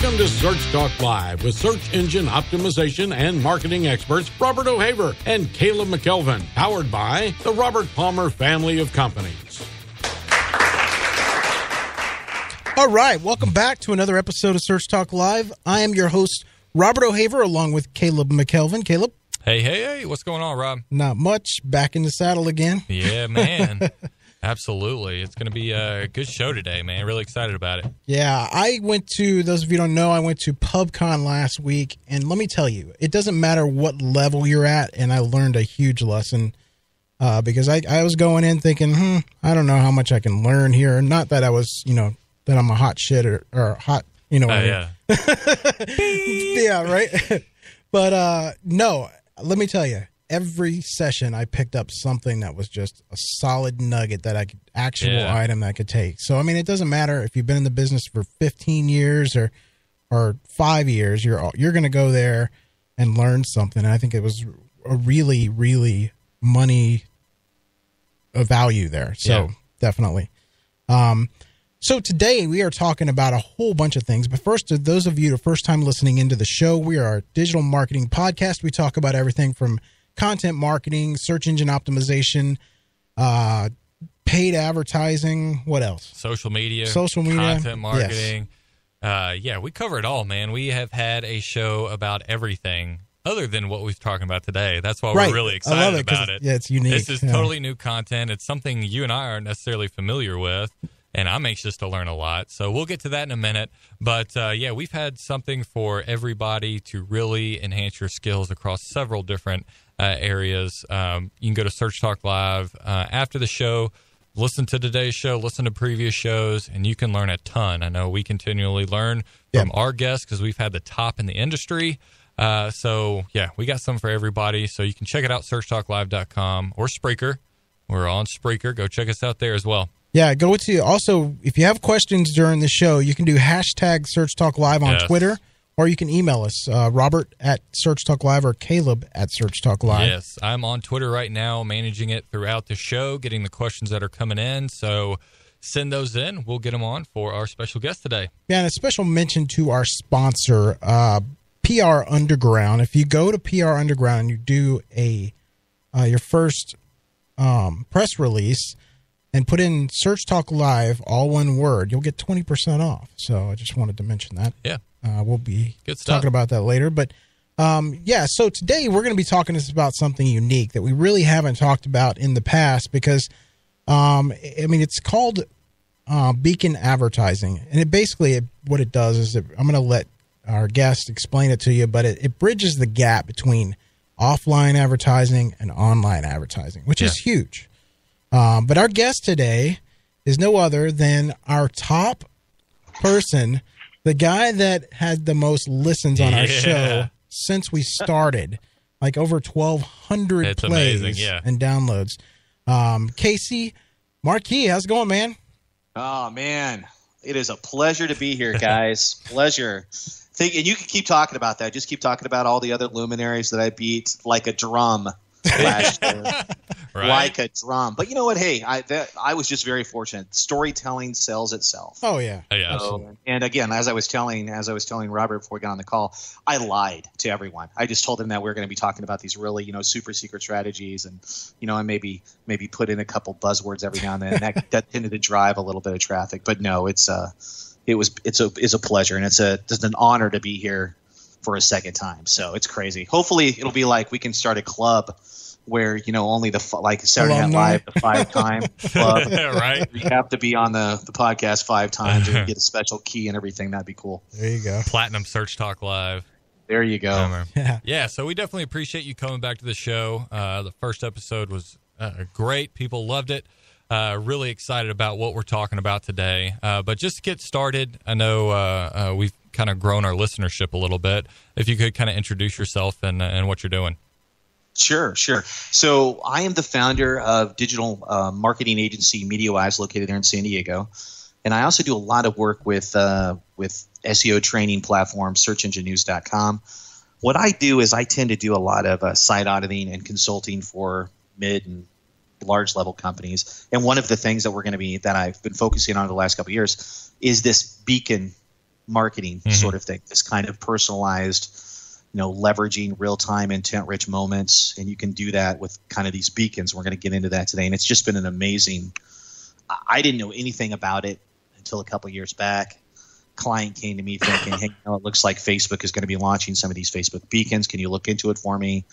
Welcome to Search Talk Live with search engine optimization and marketing experts Robert O'Haver and Caleb McKelvin, powered by the Robert Palmer family of companies. All right, welcome back to another episode of Search Talk Live. I am your host, Robert O'Haver, along with Caleb McKelvin. Caleb? Hey, what's going on, Rob? Not much. Back in the saddle again. Yeah, man. Absolutely. It's going to be a good show today, man. Really excited about it. Yeah, I went to, those of you who don't know, I went to PubCon last week, and let me tell you, it doesn't matter what level you're at, and I learned a huge lesson because I was going in thinking, I don't know how much I can learn here. Not that I was, that I'm a hot shit or hot, Yeah. Yeah, right? But no, let me tell you, every session I picked up something that was just a solid nugget that I could, item that I could take. So, I mean, it doesn't matter if you've been in the business for 15 years or 5 years, you're going to go there and learn something. And I think it was a really, really money value there. So definitely. So today we are talking about a whole bunch of things. But first, to those of you the first time listening into the show, we are a digital marketing podcast. We talk about everything from content marketing, search engine optimization, paid advertising. What else? Social media. Content marketing. Yes. We cover it all, man. We have had a show about everything other than what we're talking about today. That's why we're really excited about it. Yeah, it's unique. This is totally new content. It's something you and I aren't necessarily familiar with. And I'm anxious to learn a lot. So we'll get to that in a minute. But, we've had something for everybody to really enhance your skills across several different areas. You can go to Search Talk Live after the show, listen to today's show, listen to previous shows, and you can learn a ton. I know we continually learn from our guests because we've had the top in the industry. We got something for everybody. So you can check it out, searchtalklive.com or Spreaker. We're on Spreaker. Go check us out there as well. Yeah, go to also, if you have questions during the show, you can do hashtag Search Talk Live on Twitter, or you can email us, Robert at Search Talk Live or Caleb at Search Talk Live. Yes, I'm on Twitter right now, managing it throughout the show, getting the questions that are coming in. So send those in. We'll get them on for our special guest today. Yeah, and a special mention to our sponsor, PR Underground. If you go to PR Underground and you do your first press release, and put in Search Talk Live, all one word, you'll get 20% off. So I just wanted to mention that. Yeah. We'll be talking about that later. But, so today we're going to be talking about something unique that we really haven't talked about in the past because, it's called beacon advertising. And it basically, what it does is I'm going to let our guest explain it to you, but it bridges the gap between offline advertising and online advertising, which is huge. But our guest today is no other than our top person, the guy that had the most listens on our show since we started, like over 1,200 plays and downloads. Casey Markee, how's it going, man? Oh, man, it is a pleasure to be here, guys. Pleasure. And you can keep talking about that. Just keep talking about all the other luminaries that I beat like a drum. Last year. Like a drum. But you know what? Hey, I was just very fortunate. Storytelling sells itself. Oh yeah. Absolutely. And again, as I was telling Robert before we got on the call, I lied to everyone. I just told them that we were going to be talking about these really, super secret strategies, and I maybe put in a couple buzzwords every now and then. And that tended to drive a little bit of traffic. But no, it's a pleasure, and it's an honor to be here for a second time. So it's crazy. Hopefully it'll be like we can start a club where, only like Saturday Night Live, the 5-time club. Right. You have to be on the podcast 5 times and get a special key and everything. That'd be cool. There you go. Platinum Search Talk Live. There you go. Yeah. So we definitely appreciate you coming back to the show. The first episode was great. People loved it. Really excited about what we're talking about today. But just to get started, I know we've kind of grown our listenership a little bit. If you could kind of introduce yourself and what you're doing. Sure. So I am the founder of digital marketing agency MediaWyse, located there in San Diego. And I also do a lot of work with SEO training platform, searchenginenews.com. What I do is I tend to do a lot of site auditing and consulting for mid and large level companies. And one of the things that I've been focusing on the last couple of years is this beacon marketing sort of thing, this kind of personalized, leveraging real-time intent-rich moments. And you can do that with kind of these beacons. We're going to get into that today. And it's just been an amazing – I didn't know anything about it until a couple of years back. Client came to me thinking, hey, it looks like Facebook is going to be launching some of these Facebook beacons. Can you look into it for me?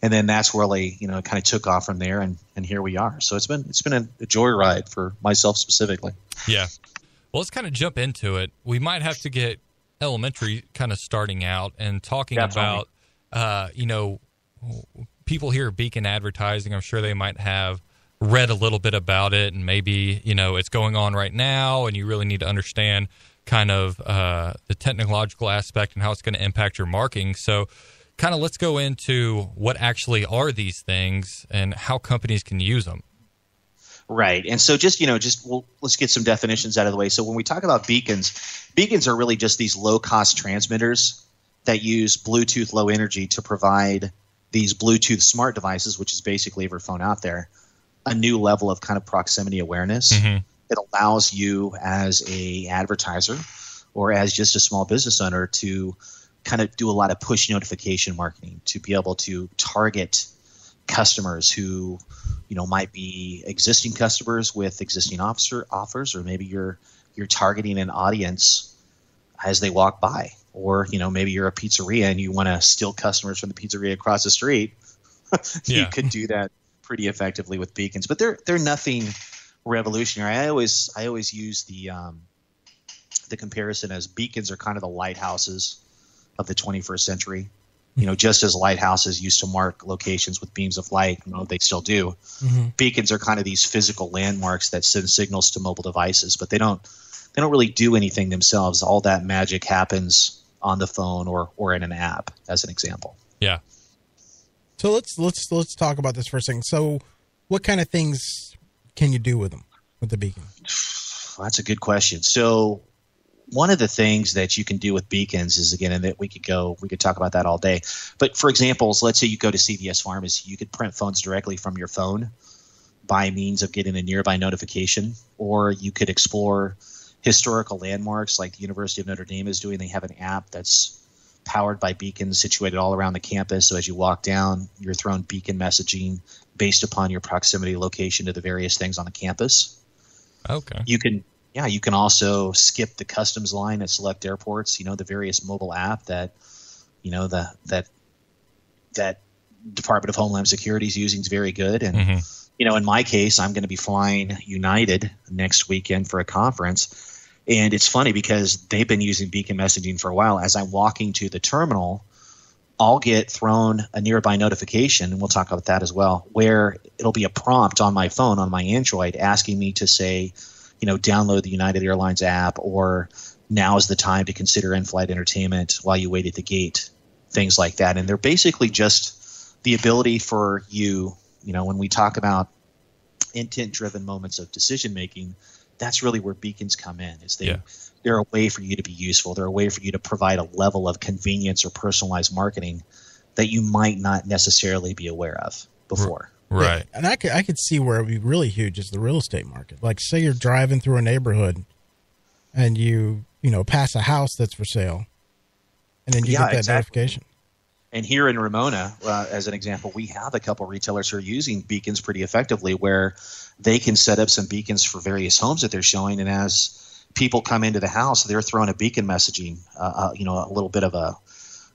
And then that's really, it kind of took off from there, and here we are. So it's been a joyride for myself specifically. Yeah. Well, let's kind of jump into it. We might have to get elementary kind of starting out and talking about, people hear beacon advertising. I'm sure they might have read a little bit about it, and maybe, it's going on right now, and you really need to understand kind of the technological aspect and how it's going to impact your marketing. So kind of let's go into what actually are these things and how companies can use them. Right. And so let's get some definitions out of the way. So when we talk about beacons are really just these low-cost transmitters that use Bluetooth low energy to provide these Bluetooth smart devices, which is basically every phone out there, a new level of kind of proximity awareness. It allows you as a advertiser or as just a small business owner to kind of do a lot of push notification marketing, to be able to target customers who, might be existing customers with existing offers, or maybe you're targeting an audience as they walk by, or, maybe you're a pizzeria and you want to steal customers from the pizzeria across the street. You could do that pretty effectively with beacons, but they're nothing revolutionary. I always use the comparison as beacons are kind of the lighthouses of the 21st century. Just as lighthouses used to mark locations with beams of light, they still do. Beacons are kind of these physical landmarks that send signals to mobile devices, but they don't really do anything themselves. All that magic happens on the phone or in an app, as an example. Yeah. So let's talk about this for a second. So, what kind of things can you do with them, with the beacon? That's a good question. So, one of the things that you can do with beacons is, again, and that we could talk about that all day. But for examples, let's say you go to CVS Pharmacy, you could print phones directly from your phone by means of getting a nearby notification, or you could explore historical landmarks like the University of Notre Dame is doing. They have an app that's powered by beacons situated all around the campus. So as you walk down, you're thrown beacon messaging based upon your proximity location to the various things on the campus. Okay. You can also skip the customs line at select airports. The various mobile app that that Department of Homeland Security is using is very good. And in my case, I'm going to be flying United next weekend for a conference. And it's funny because they've been using beacon messaging for a while. As I'm walking to the terminal, I'll get thrown a nearby notification, and we'll talk about that as well, where it'll be a prompt on my phone, on my Android, asking me to say, download the United Airlines app, or now is the time to consider in-flight entertainment while you wait at the gate, things like that. And they're basically just the ability for you, when we talk about intent-driven moments of decision-making, that's really where beacons come in. They're a way for you to be useful. They're a way for you to provide a level of convenience or personalized marketing that you might not necessarily be aware of before. Right. Yeah, and I could see where it would be really huge is the real estate market. Like, say you're driving through a neighborhood and you pass a house that's for sale, and then you get that notification. And here in Ramona, as an example, we have a couple retailers who are using beacons pretty effectively, where they can set up some beacons for various homes that they're showing. And as people come into the house, they're throwing a beacon messaging, a little bit of a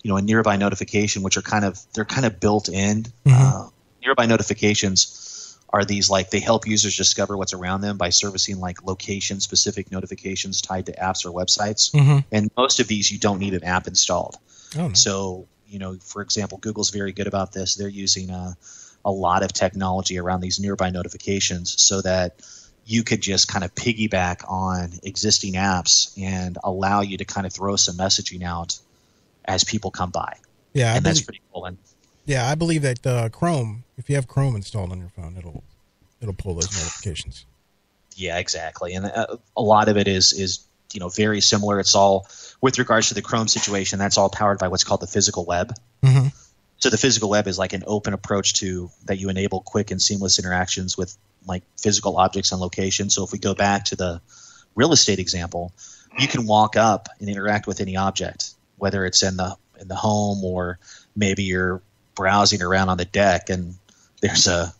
nearby notification, which they're kind of built in. Nearby notifications are these, they help users discover what's around them by servicing location-specific notifications tied to apps or websites. And most of these, you don't need an app installed. Oh, no. So, for example, Google's very good about this. They're using a lot of technology around these nearby notifications so that you could just kind of piggyback on existing apps and allow you to kind of throw some messaging out as people come by. Yeah, that's pretty cool. And yeah, I believe that Chrome, if you have Chrome installed on your phone, it'll pull those notifications. Yeah, exactly. And a lot of it is very similar. It's all with regards to the Chrome situation. That's all powered by what's called the physical web. So the physical web is like an open approach to that you enable quick and seamless interactions with physical objects and locations. So if we go back to the real estate example, you can walk up and interact with any object, whether it's in the home or maybe you're browsing around on the deck and there's a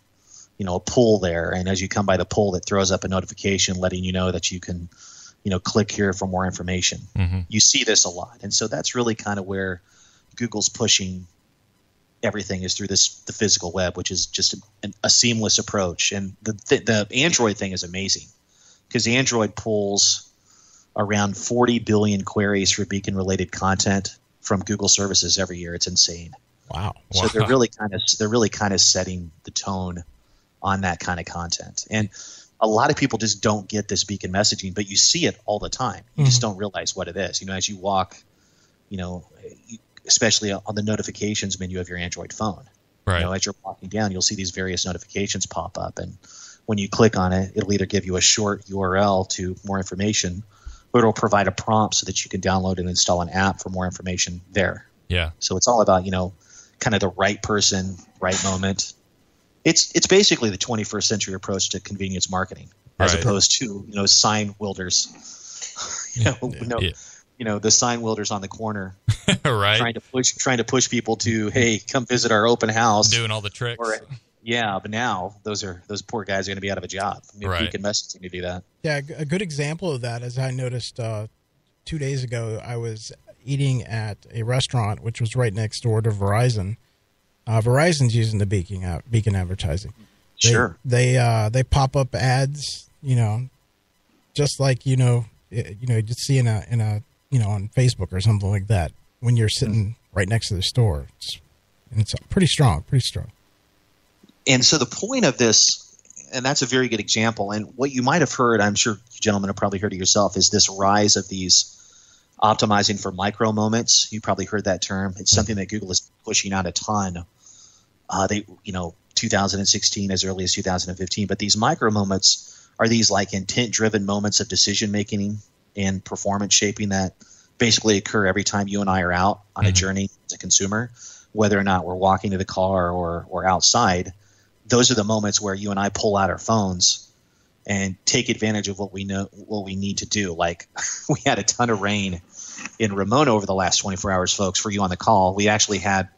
pool there, and as you come by the pool, it throws up a notification letting you know that you can, click here for more information. Mm-hmm. You see this a lot, and so that's really kind of where Google's pushing everything, is through the physical web, which is just a seamless approach. And the Android thing is amazing because Android pulls around 40 billion queries for beacon-related content from Google services every year. It's insane. Wow. So they're really kind of setting the tone on that kind of content. And a lot of people just don't get this beacon messaging, but you see it all the time. You just don't realize what it is. As you walk, especially on the notifications menu of your Android phone. Right. As you're walking down, you'll see these various notifications pop up. And when you click on it, it'll either give you a short URL to more information, or it'll provide a prompt so that you can download and install an app for more information there. Yeah. So it's all about, kind of the right person, right moment. It's basically the 21st century approach to convenience marketing, as opposed to, sign wielders, the sign wielders on the corner, right? Trying to push people to, hey, come visit our open house, doing all the tricks. But now those poor guys are going to be out of a job. Beacon messaging to do that. Yeah, a good example of that is I noticed 2 days ago I was eating at a restaurant which was right next door to Verizon. Verizon's using the beacon advertising. They pop up ads, just like you just see in a on Facebook or something like that when you're sitting right next to the store. It's pretty strong. And so the point of this, and that's a very good example, and what you might have heard, I'm sure you gentlemen have probably heard it yourself, is this rise of these optimizing for micro moments. You probably heard that term. It's something that Google is pushing out a ton. 2016 as early as 2015. But these micro moments are these like intent-driven moments of decision-making and performance shaping that basically occur every time you and I are out on a journey as a consumer, whether or not we're walking to the car or outside. Those are the moments where you and I pull out our phones and take advantage of what we need to do. Like we had a ton of rain in Ramona over the last 24 hours, folks. For you on the call, we actually had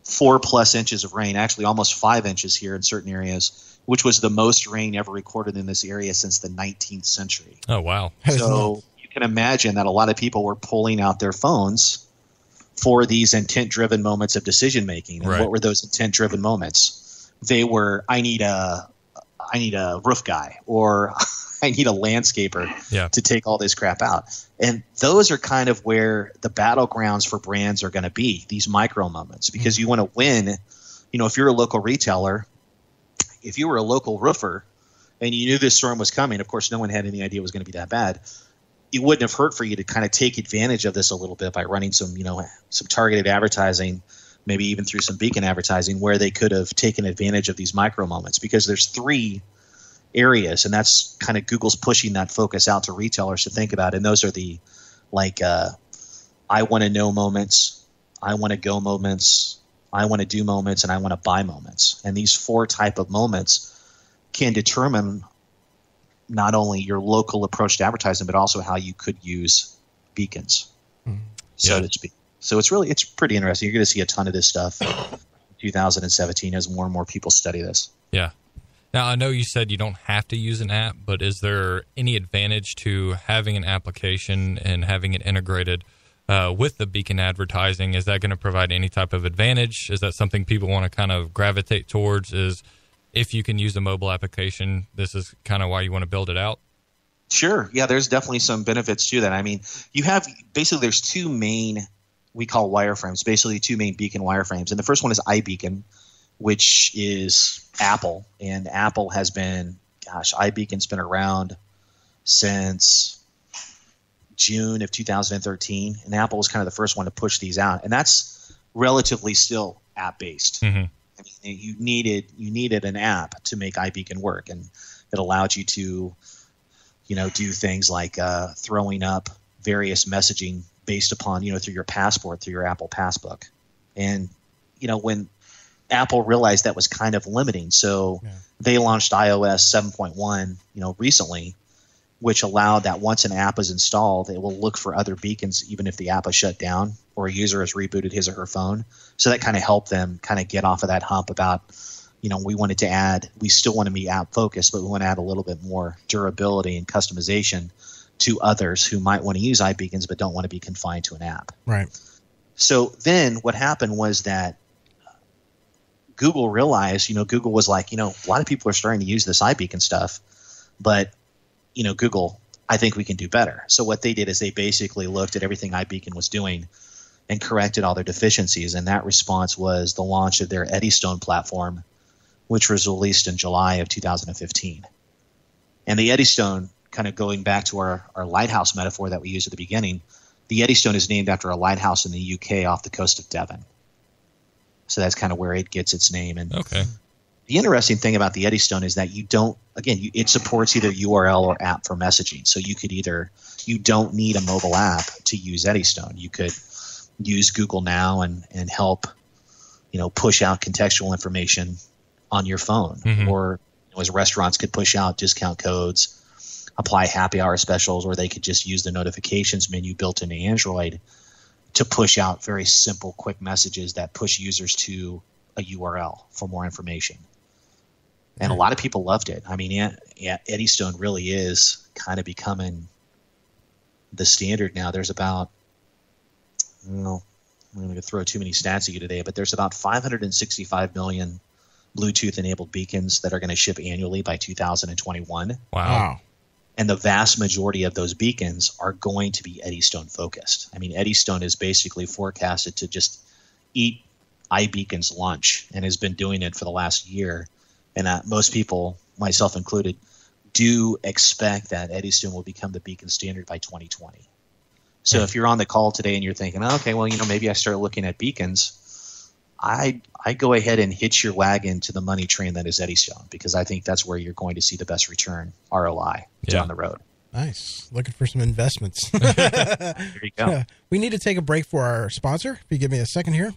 4+ inches of rain, actually almost 5 inches here in certain areas, which was the most rain ever recorded in this area since the 19th century. Oh, wow. So you can imagine that a lot of people were pulling out their phones for these intent-driven moments of decision-making. And what were those intent-driven moments? They were, I need a roof guy, or I need a landscaper to take all this crap out. And those are kind of where the battlegrounds for brands are going to be, these micro moments, because you want to win. If you're a local retailer, if you were a local roofer and you knew this storm was coming, of course, no one had any idea it was going to be that bad. It wouldn't have hurt for you to kind of take advantage of this a little bit by running some targeted advertising, maybe even through some beacon advertising, where they could have taken advantage of these micro moments, because there's 3 areas, and that's kind of Google's pushing that focus out to retailers to think about. And those are the I want to know moments, I want to go moments, I want to do moments, and I want to buy moments. And these 4 type of moments can determine not only your local approach to advertising, but also how you could use beacons, so to speak. So it's pretty interesting. You're going to see a ton of this stuff in 2017 as more and more people study this. Yeah. Now, I know you said you don't have to use an app, but is there any advantage to having an application and having it integrated with the beacon advertising? Is that going to provide any type of advantage? Is that something people want to kind of gravitate towards? Is if you can use a mobile application, this is kind of why you want to build it out? Sure. Yeah, there's definitely some benefits to that. I mean, you have basically there's 2 main, we call wireframes, basically 2 main beacon wireframes. And the first one is iBeacon, which is Apple. And Apple has been, iBeacon's been around since June of 2013. And Apple was kind of the first one to push these out. And that's relatively still app-based. Mm-hmm. I mean, you needed an app to make iBeacon work. And it allowed you to, do things like throwing up various messaging based upon, through your passport, through your Apple Passbook. And, when Apple realized that was kind of limiting, so they launched iOS 7.1, recently, which allowed that once an app is installed, it will look for other beacons even if the app is shut down or a user has rebooted his or her phone. So that kind of helped them kind of get off of that hump about, we still want to be app focused, but we want to add a little bit more durability and customization to others who might want to use iBeacons but don't want to be confined to an app. Right. So then what happened was that Google realized, Google was like, a lot of people are starting to use this iBeacon stuff, but, Google, I think we can do better. So what they did is they basically looked at everything iBeacon was doing and corrected all their deficiencies. And that response was the launch of their Eddystone platform, which was released in July of 2015. And the Eddystone, kind of going back to our lighthouse metaphor that we used at the beginning, the Eddystone is named after a lighthouse in the UK off the coast of Devon. So that's kind of where it gets its name. And okay. The interesting thing about the Eddystone is that it supports either URL or app for messaging. So you don't need a mobile app to use Eddystone. You could use Google Now and help, push out contextual information on your phone. Mm-hmm. Or as restaurants could push out discount codes, apply happy hour specials, or they could just use the notifications menu built into Android to push out very simple, quick messages that push users to a URL for more information. And a lot of people loved it. I mean, Eddystone really is kind of becoming the standard now. There's about, I'm not going to throw too many stats at you today, but there's about 565 million Bluetooth-enabled beacons that are going to ship annually by 2021. Wow. And the vast majority of those beacons are going to be Eddystone focused. I mean, Eddystone is basically forecasted to just eat iBeacon's lunch and has been doing it for the last year. And most people, myself included, do expect that Eddystone will become the beacon standard by 2020. So if you're on the call today and you're thinking, okay, well, maybe I start looking at beacons, I go ahead and hitch your wagon to the money train that is Eddystone, because I think that's where you're going to see the best return, ROI, down the road. Nice. Looking for some investments. There you go. We need to take a break for our sponsor. If you give me a second here.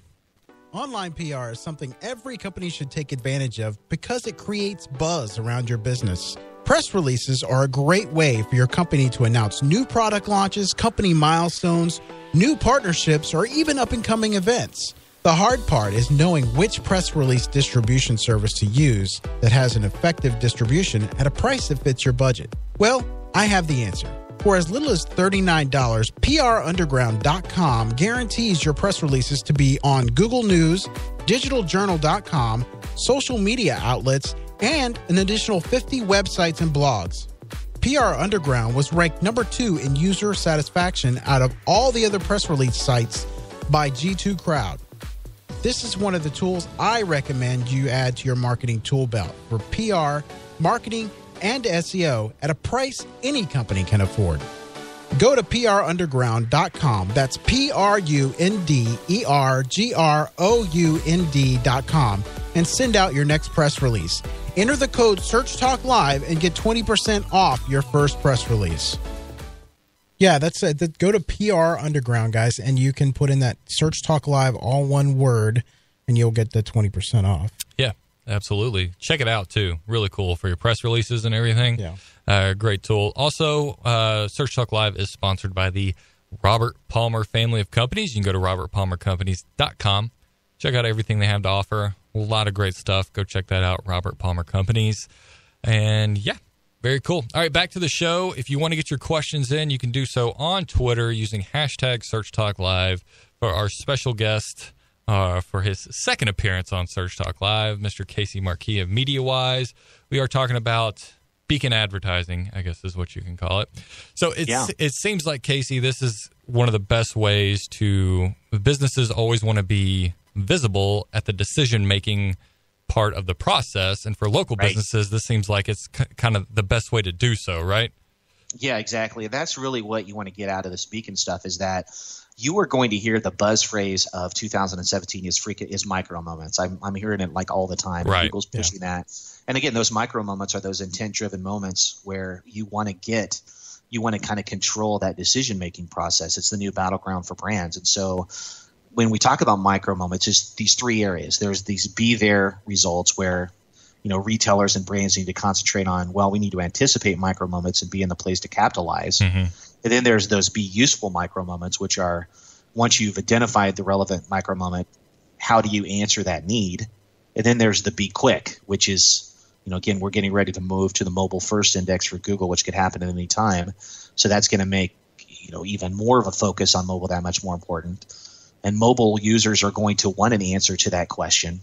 Online PR is something every company should take advantage of because it creates buzz around your business. Press releases are a great way for your company to announce new product launches, company milestones, new partnerships, or even up-and-coming events. The hard part is knowing which press release distribution service to use that has an effective distribution at a price that fits your budget. Well, I have the answer. For as little as $39, PRUnderground.com guarantees your press releases to be on Google News, digitaljournal.com, social media outlets, and an additional 50 websites and blogs. PR Underground was ranked number 2 in user satisfaction out of all the other press release sites by G2 Crowd. This is one of the tools I recommend you add to your marketing tool belt for PR, marketing, and SEO at a price any company can afford. Go to PRUnderground.com. That's PRUnderground.com and send out your next press release. Enter the code SearchTalkLive and get 20% off your first press release. Yeah, that's it. Go to PR Underground, guys, and you can put in that Search Talk Live, all one word, and you'll get the 20% off. Yeah, absolutely. Check it out, too. Really cool for your press releases and everything. Yeah. Great tool. Also, Search Talk Live is sponsored by the Robert Palmer family of companies. You can go to robertpalmercompanies.com. Check out everything they have to offer. A lot of great stuff. Go check that out, Robert Palmer Companies. And, yeah. Very cool. All right, back to the show. If you want to get your questions in, you can do so on Twitter using hashtag SearchTalkLive. For our special guest for his second appearance on Search Talk Live, Mr. Casey Markee of MediaWyse. We are talking about beacon advertising, I guess is what you can call it. So it seems like, Casey, this is one of the best ways to – businesses always want to be visible at the decision-making part of the process, and for local businesses this seems like it's kind of the best way to do so, right? Yeah, exactly. That's really what you want to get out of this beacon stuff, is that you are going to hear the buzz phrase of 2017 is micro moments. I'm hearing it like all the time. Right. Google's pushing that. And again, those micro moments are those intent driven moments where you want to kind of control that decision making process. It's the new battleground for brands. And so when we talk about micro moments, it's these three areas. There's these be there results where retailers and brands need to concentrate on, well, we need to anticipate micro moments and be in the place to capitalize. And then there's those be useful micro moments, which are once you've identified the relevant micro moment, how do you answer that need? And then there's the be quick, which is, again, we're getting ready to move to the mobile first index for Google, which could happen at any time. So that's going to make, even more of a focus on mobile that much more important. And mobile users are going to want an answer to that question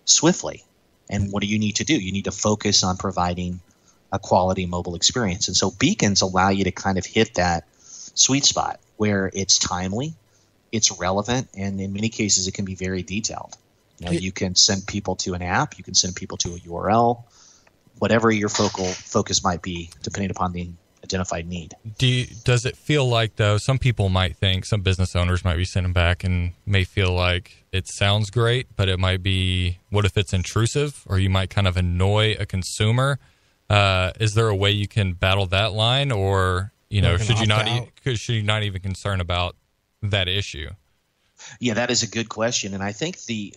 swiftly. And what do you need to do? You need to focus on providing a quality mobile experience. And so beacons allow you to kind of hit that sweet spot where it's timely, it's relevant, and in many cases it can be very detailed. You can send people to an app, you can send people to a URL, whatever your focus might be, depending upon the identified need. Does it feel like, though, some people might think, some business owners might be sitting back and may feel like it sounds great, but it might be, what if it's intrusive, or you might kind of annoy a consumer? Is there a way you can battle that line, or should you not even concern about that issue? Yeah, that is a good question, and I think the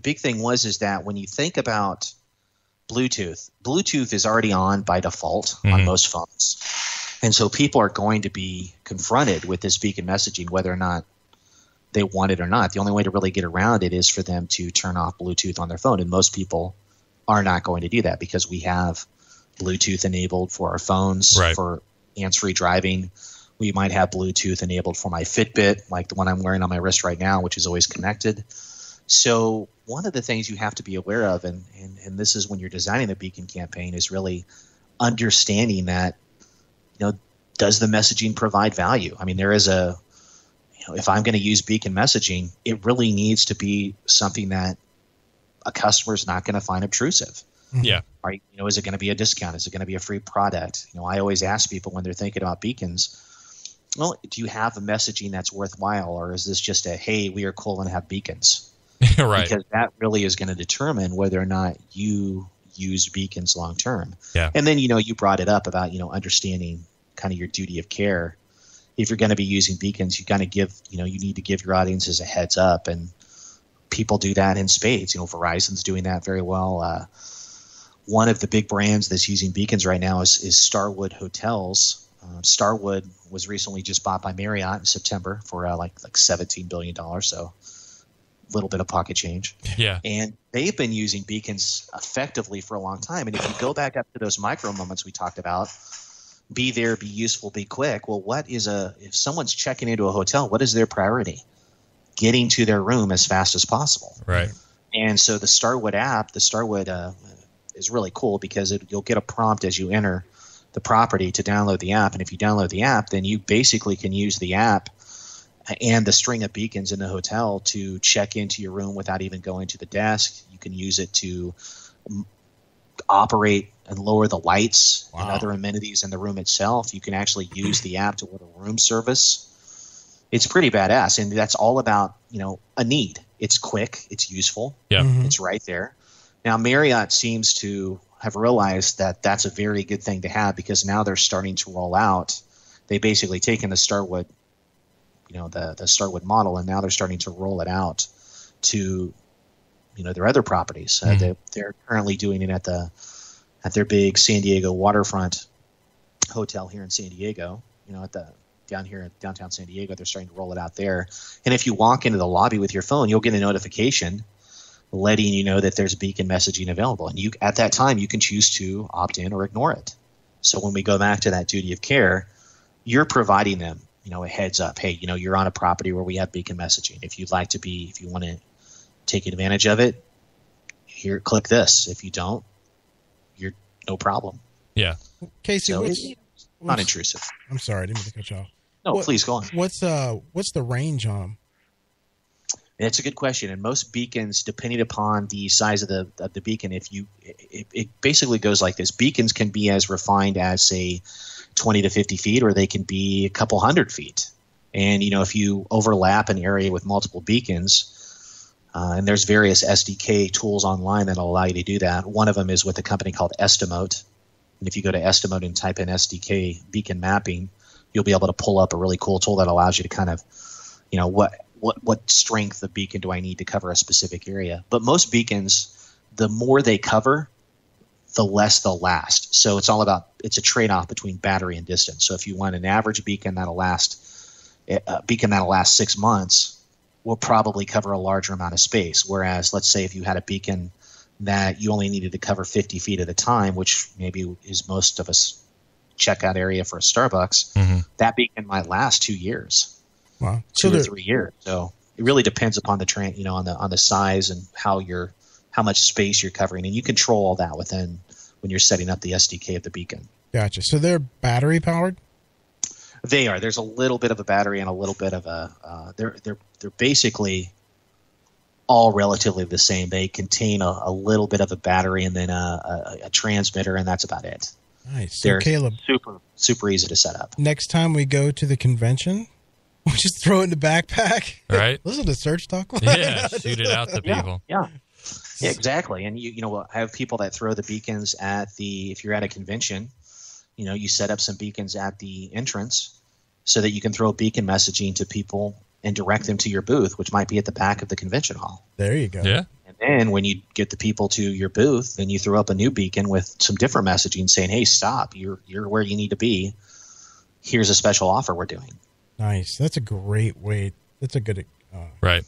big thing is that when you think about Bluetooth is already on by default on most phones. And so people are going to be confronted with this beacon messaging, whether or not they want it or not. The only way to really get around it is for them to turn off Bluetooth on their phone. And most people are not going to do that because we have Bluetooth enabled for our phones, for hands-free driving. We might have Bluetooth enabled for my Fitbit, like the one I'm wearing on my wrist right now, which is always connected. So one of the things you have to be aware of, and this is when you're designing the beacon campaign, is really understanding that, does the messaging provide value? I mean, there is if I'm going to use beacon messaging, it really needs to be something that a customer is not going to find obtrusive. Yeah. Right. Is it going to be a discount? Is it going to be a free product? I always ask people when they're thinking about beacons, well, do you have a messaging that's worthwhile, or is this just a, hey, we are cool and have beacons? Right. Because that really is going to determine whether or not you use beacons long term. Yeah. And then, you brought it up about, understanding kind of your duty of care. If you're going to be using beacons, you kind of give, you need to give your audiences a heads up, and people do that in spades. Verizon's doing that very well. One of the big brands that's using beacons right now is Starwood Hotels. Starwood was recently just bought by Marriott in September for like $17 billion. So a little bit of pocket change. Yeah. And they've been using beacons effectively for a long time. And if you go back up to those micro moments we talked about, be there, be useful, be quick. Well, if someone's checking into a hotel, what is their priority? Getting to their room as fast as possible. Right. And so the Starwood app, is really cool because you'll get a prompt as you enter the property to download the app. And if you download the app, then you basically can use the app and the string of beacons in the hotel to check into your room without even going to the desk. You can use it to operate and lower the lights and other amenities in the room itself. You can actually use the app to order room service. It's pretty badass, and that's all about a need. It's quick, it's useful, it's right there. Now Marriott seems to have realized that that's a very good thing to have, because now they're starting to roll out. They've basically taken the Starwood, the Starwood model, and now they're starting to roll it out to their other properties. They're currently doing it at their big San Diego waterfront hotel here in San Diego. Down here in downtown San Diego, they're starting to roll it out there. And if you walk into the lobby with your phone, you'll get a notification letting you know that there's beacon messaging available. And at that time, you can choose to opt in or ignore it. So when we go back to that duty of care, you're providing them, a heads up. Hey, you're on a property where we have beacon messaging. If you want to take advantage of it, here, click this. If you don't, you're no problem. Yeah. Casey, so it's not intrusive. I'm sorry, I didn't mean to cut you off. No, please go on. What's the range on them? That's a good question. And most beacons, depending upon the size of the beacon, it basically goes like this. Beacons can be as refined as, say, 20 to 50 feet, or they can be a couple hundred feet. And, if you overlap an area with multiple beacons, and there's various SDK tools online that will allow you to do that. One of them is with a company called Estimote. And if you go to Estimote and type in SDK beacon mapping, you'll be able to pull up a really cool tool that allows you to kind of, what strength of beacon do I need to cover a specific area. But most beacons, the more they cover, the less they'll last. So it's a trade-off between battery and distance. So if you want an average beacon that'll last 6 months, will probably cover a larger amount of space. Whereas, let's say if you had a beacon that you only needed to cover 50 feet at a time, which maybe is most of us checkout area for a Starbucks, that beacon might last 2 years, wow, 2 or 3 years. So it really depends upon the on the size and how much space you're covering, and you control all that when you're setting up the SDK of the beacon. Gotcha. So they're battery powered? They are. There's a little bit of a battery and a little bit of a. They're basically all relatively the same. They contain a little bit of a battery and then a transmitter, and that's about it. Nice. So They're Caleb, super easy to set up. next time we go to the convention, we'll just throw it in the backpack. Right. Listen to Search Talk. Yeah, shoot it out to people. Yeah, exactly. And you I have people that throw the beacons if you're at a convention, you set up some beacons at the entrance so that you can throw beacon messaging to people and direct them to your booth, which might be at the back of the convention hall. There you go. Yeah. And then when you get the people to your booth, then you throw up a new beacon with some different messaging saying, hey, stop, you're where you need to be. Here's a special offer we're doing. Nice. That's a great way. That's a good. Right.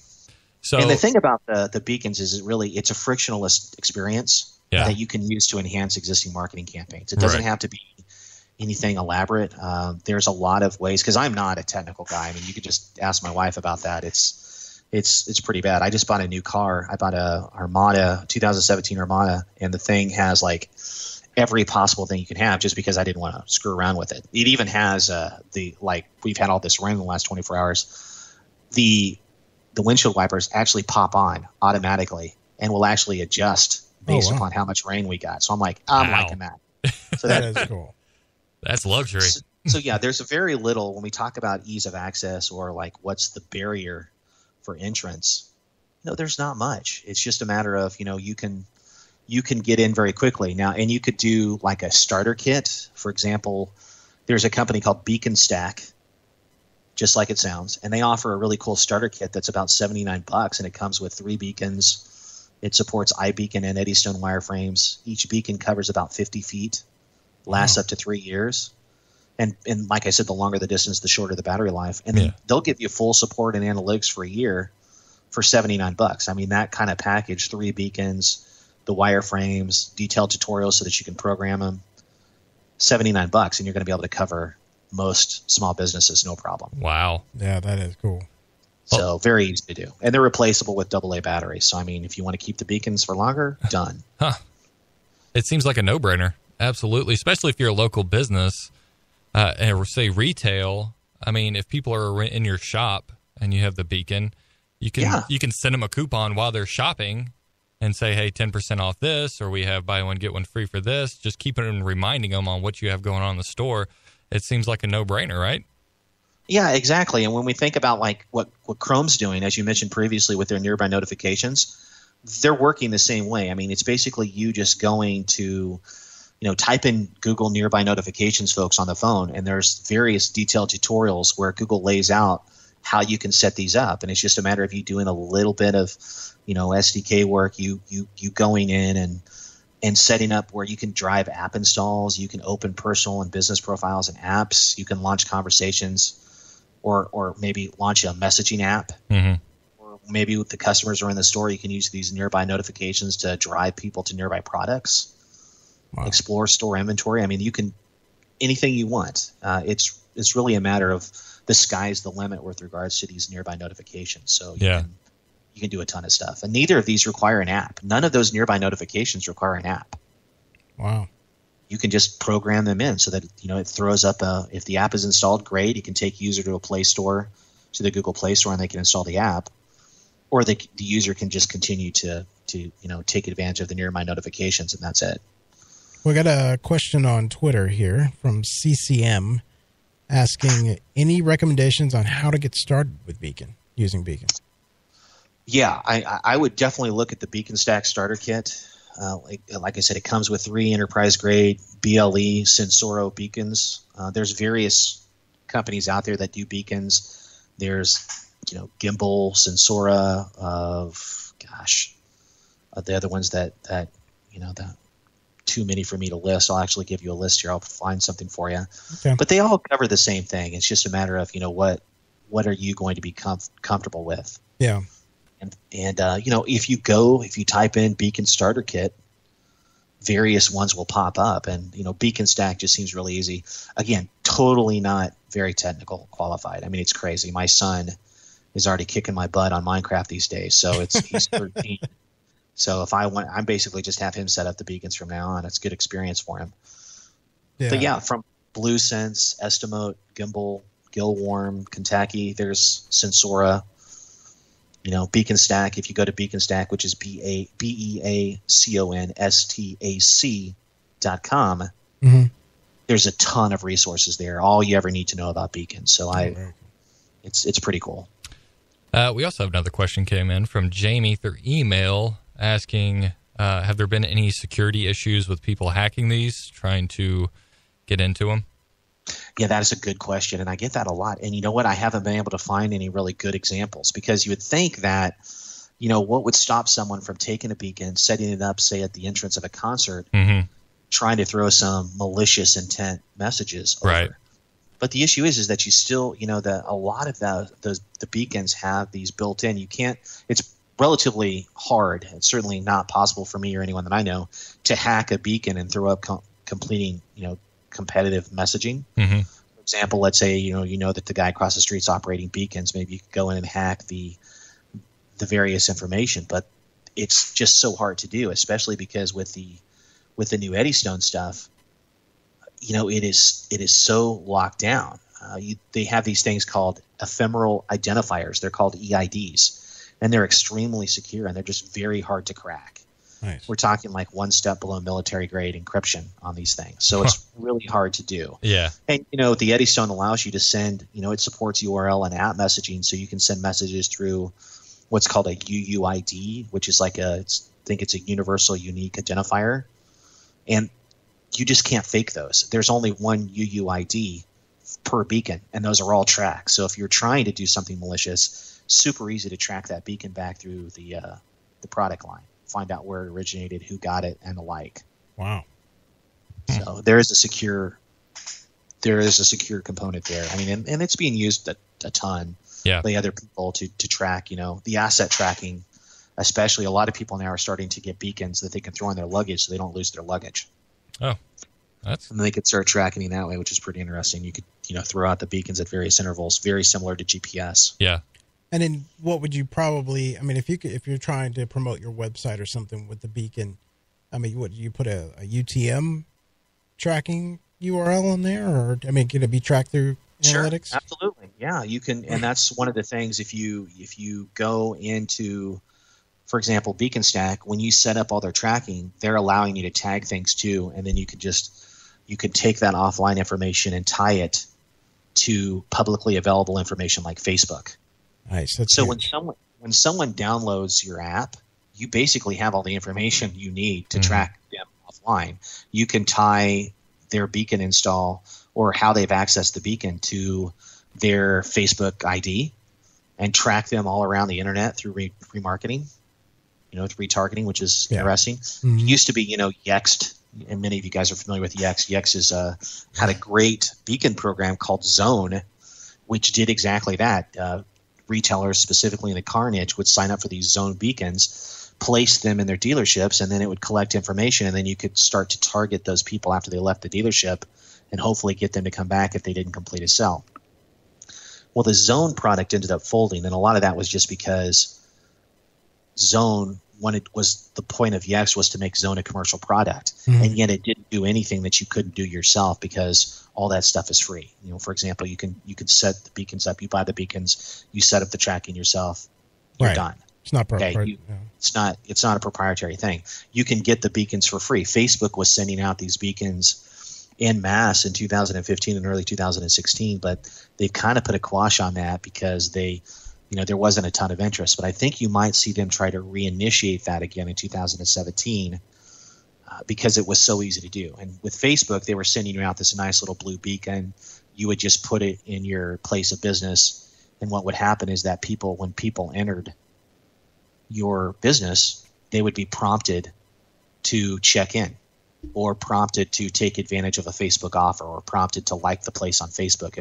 So, and the thing about the beacons is it's a frictionless experience that you can use to enhance existing marketing campaigns. It doesn't have to be anything elaborate. There's a lot of ways, because I'm not a technical guy. I mean, you could just ask my wife about that. It's pretty bad. I just bought a new car. I bought a Armada, 2017 Armada, and the thing has like every possible thing you can have, just because I didn't want to screw around with it. It even has we've had all this rain in the last 24 hours. The windshield wipers actually pop on automatically and will actually adjust based upon how much rain we got. So I'm like, I'm liking that. So That is cool. that's luxury. So yeah, there's a very little when we talk about ease of access or like what's the barrier for entrance. There's not much. It's just a matter of you can get in very quickly now, and you could do like a starter kit. For example, there's a company called Beacon Stack, just like it sounds, and they offer a really cool starter kit that's about $79, and it comes with 3 beacons. It supports iBeacon and Eddystone wireframes. Each beacon covers about 50 feet, lasts up to 3 years. And like I said, the longer the distance, the shorter the battery life. And then they'll give you full support and analytics for a year for $79. I mean, that kind of package, 3 beacons, the wireframes, detailed tutorials so that you can program them, $79, and you're going to be able to cover most small businesses, no problem. Wow. Yeah, that is cool. So very easy to do. And they're replaceable with AA batteries. So, I mean, if you want to keep the beacons for longer, done. It seems like a no-brainer. Absolutely. Especially if you're a local business, and say retail. I mean, if people are in your shop and you have the beacon, you can send them a coupon while they're shopping and say, hey, 10% off this, or we have buy one, get one free for this. Just keeping and reminding them on what you have going on in the store. It seems like a no-brainer, right? Yeah, exactly. And when we think about like what Chrome's doing, as you mentioned previously with their nearby notifications, they're working the same way. I mean, it's basically you just going to, type in Google nearby notifications, folks, on the phone, and there's various detailed tutorials where Google lays out how you can set these up. And it's just a matter of you doing a little bit of, SDK work, you going in and setting up where you can drive app installs, you can open personal and business profiles and apps, you can launch conversations, or maybe launch a messaging app. Mm-hmm. Or maybe if the customers are in the store, you can use these nearby notifications to drive people to nearby products. Wow. Explore store inventory. I mean, you can anything you want. It's really a matter of the sky's the limit with regards to these nearby notifications. So you can do a ton of stuff. And neither of these require an app. None of those nearby notifications require an app. Wow. You can just program them in so that it throws up if the app is installed, great. You can take user to a Play Store, to the Google Play Store, and they can install the app. Or the user can just continue to take advantage of the nearby notifications, and that's it. We got a question on Twitter here from CCM asking any recommendations on how to get started with Beacon, using Beacon. Yeah, I would definitely look at the Beacon Stack starter kit. Like I said, it comes with 3 enterprise-grade BLE Sensoro beacons. There's various companies out there that do beacons. There's, Gimbal, Sensora, the other ones that too many for me to list. I'll actually give you a list here. I'll find something for you. Okay. But they all cover the same thing. It's just a matter of, what are you going to be comfortable with? Yeah. And if you type in Beacon Starter Kit, various ones will pop up, and Beacon Stack just seems really easy. Again, totally not very technical qualified. I mean, it's crazy. My son is already kicking my butt on Minecraft these days, so he's 13. So if I'm basically just have him set up the beacons from now on. It's a good experience for him. Yeah. But yeah, from BlueSense, Estimote, Gimbal, Gilwarm, Kentucky, there's Sensora. Beacon Stack. If you go to Beacon Stack, which is BeaconStac.com, there's a ton of resources there. All you ever need to know about beacons. So it's pretty cool. We also have another question came in from Jamie through email asking, have there been any security issues with people hacking these, trying to get into them? Yeah, that is a good question, and I get that a lot. And you know what? I haven't been able to find any really good examples, because you would think that, what would stop someone from taking a beacon, setting it up, say, at the entrance of a concert, trying to throw some malicious intent messages over. Right. But the issue is that you still, that a lot of the beacons have these built in. You can't. It's relatively hard. It's certainly not possible for me or anyone that I know to hack a beacon and throw up completing, competitive messaging. For example, let's say that the guy across the street's operating beacons. Maybe you could go in and hack the various information, but it's just so hard to do, especially because with the new Eddystone stuff, it is so locked down. They have these things called ephemeral identifiers. They're called EIDs, and they're extremely secure, and they're just very hard to crack. Nice. We're talking like one step below military grade encryption on these things. So it's really hard to do. Yeah. And, the Eddystone allows you to send, it supports URL and app messaging. So you can send messages through what's called a UUID, which is like I think it's a universal unique identifier. And you just can't fake those. There's only one UUID per beacon, and those are all tracked. So if you're trying to do something malicious, super easy to track that beacon back through the product line. Find out where it originated, who got it, and the like. Wow. So there is a secure component there. I mean, and it's being used a ton by other people to track, the asset tracking. Especially, a lot of people now are starting to get beacons that they can throw in their luggage so they don't lose their luggage. Oh, and they could start tracking that way, which is pretty interesting. You could, throw out the beacons at various intervals, very similar to GPS. Yeah. And then what would you probably, if you're trying to promote your website or something with the beacon, would you put a UTM tracking URL in there, or, can it be tracked through analytics? Sure, absolutely. Yeah, you can. And that's one of the things, if you go into, for example, Beacon Stack, when you set up all their tracking, they're allowing you to tag things too. And then you could take that offline information and tie it to publicly available information like Facebook. Nice. That's so huge. when someone downloads your app, you basically have all the information you need to track them offline. You can tie their beacon install or how they've accessed the beacon to their Facebook ID and track them all around the internet through remarketing, through retargeting, which is interesting. It used to be, Yext, and many of you guys are familiar with Yext. Yext had a great beacon program called Zone, which did exactly that. Retailers, specifically in the car niche, would sign up for these Zone beacons, place them in their dealerships, and then it would collect information, and then you could start to target those people after they left the dealership and hopefully get them to come back if they didn't complete a sell. Well, the Zone product ended up folding, and a lot of that was just because Zone, when it was the point of Yext, was to make Zone a commercial product, and yet it didn't do anything that you couldn't do yourself because all that stuff is free. For example, you can set the beacons up, you buy the beacons, you set up the tracking yourself, you're done. It's not proprietary. It's not a proprietary thing. You can get the beacons for free. Facebook was sending out these beacons en masse in 2015 and early 2016, but they've kind of put a quash on that because there wasn't a ton of interest. But I think you might see them try to reinitiate that again in 2017 because it was so easy to do. And with Facebook, they were sending you out this nice little blue beacon. You would just put it in your place of business, and what would happen is that when people entered your business, they would be prompted to check in. or prompted to take advantage of a Facebook offer, or prompted to like the place on Facebook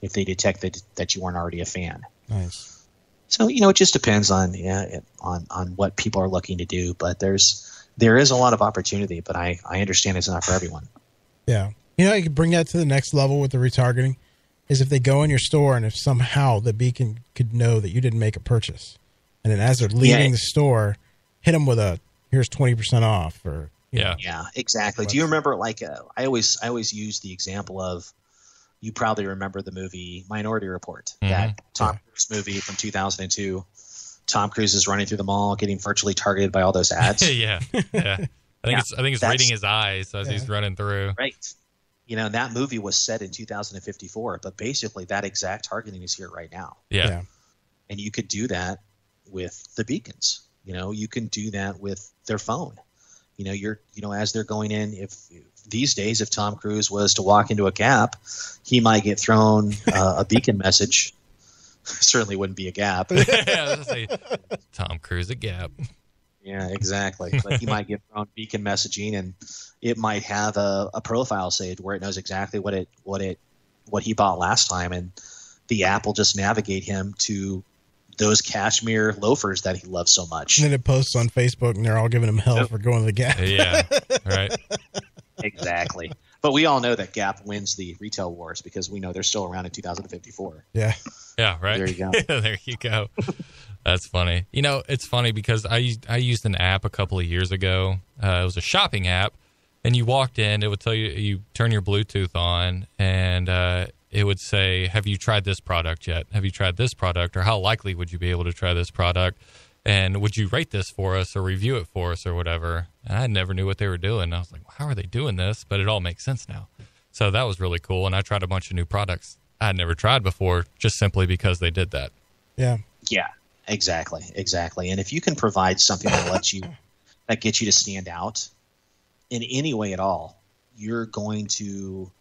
if they detect that you weren't already a fan. Nice. So, it just depends on what people are looking to do, but there is a lot of opportunity, but I understand it's not for everyone. Yeah. You can bring that to the next level with the retargeting is if they go in your store and if somehow the beacon could know that you didn't make a purchase. And then as they're leaving the store, hit them with here's 20% off or, Yeah, exactly. Do you remember I always use the example of, you probably remember the movie Minority Report, that Tom Cruise movie from 2002. Tom Cruise is running through the mall, getting virtually targeted by all those ads. yeah. I think it's reading his eyes as he's running through. Right. That movie was set in 2054, but basically that exact targeting is here right now. Yeah. And you could do that with the beacons. You can do that with their phone. As they're going in, if these days, if Tom Cruise was to walk into a Gap, he might get thrown a beacon message. Certainly wouldn't be a Gap. I was say, Tom Cruise at Gap. Yeah, exactly. But he might get thrown beacon messaging, and it might have a profile saved where it knows exactly what he bought last time, and the app will just navigate him to those cashmere loafers that he loves so much. And then it posts on Facebook, and they're all giving him hell for going to the Gap. Yeah, right. Exactly. But we all know that Gap wins the retail wars because we know they're still around in 2054. Yeah. Yeah, right. There you go. There you go. That's funny. It's funny because I used an app a couple of years ago. It was a shopping app, and you walked in, it would tell you turn your Bluetooth on, and it would say, have you tried this product yet? Have you tried this product? Or how likely would you be able to try this product? And would you rate this for us or review it for us or whatever? And I never knew what they were doing. I was like, how are they doing this? But it all makes sense now. So that was really cool. And I tried a bunch of new products I had never tried before just simply because they did that. Yeah. Yeah, exactly. And if you can provide something that gets you to stand out in any way at all, you're going to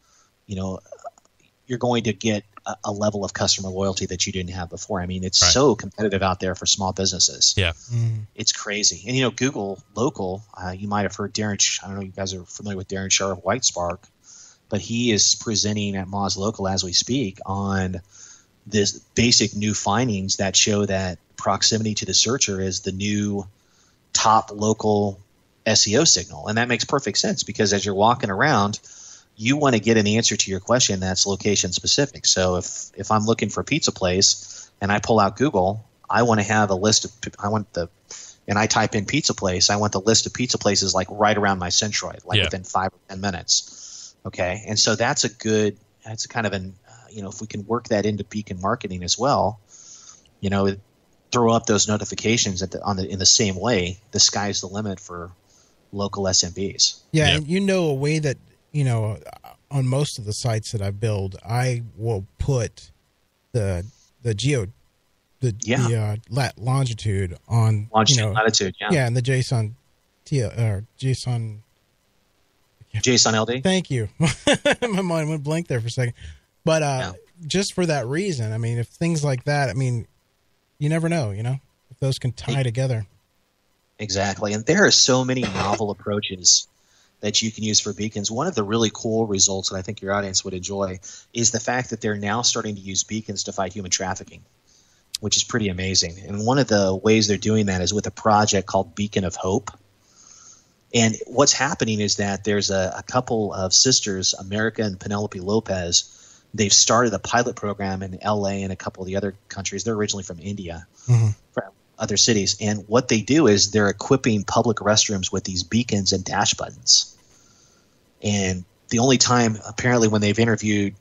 get a level of customer loyalty that you didn't have before. I mean, it's so competitive out there for small businesses. Yeah. It's crazy. And, Google Local, you might have heard Darren, I don't know if you guys are familiar with Darren Shar of Whitespark, but he is presenting at Moz Local as we speak on this basic new findings that show that proximity to the searcher is the new top local SEO signal. And that makes perfect sense because as you're walking around, you want to get an answer to your question that's location specific. So if I'm looking for a pizza place and I pull out Google, I want to have a list and I type in pizza place, I want the list of pizza places like right around my centroid, within 5 or 10 minutes. Okay. And so that's kind of if we can work that into beacon marketing as well, throw up those notifications in the same way, the sky's the limit for local SMBs. Yeah. Yep. And a way that, on most of the sites that I build, I will put the longitude on latitude, and the JSON LD. Thank you. My mind went blank there for a second, but just for that reason, I mean, if things like that, I mean, you never know, if those can tie together. Exactly, and there are so many novel approaches that you can use for beacons. One of the really cool results that I think your audience would enjoy is the fact that they're now starting to use beacons to fight human trafficking, which is pretty amazing. And one of the ways they're doing that is with a project called Beacon of Hope. And what's happening is that there's a couple of sisters, America and Penelope Lopez. They've started a pilot program in LA and a couple of the other countries. They're originally from India, from other cities. And what they do is they're equipping public restrooms with these beacons and dash buttons. And the only time, apparently, when they've interviewed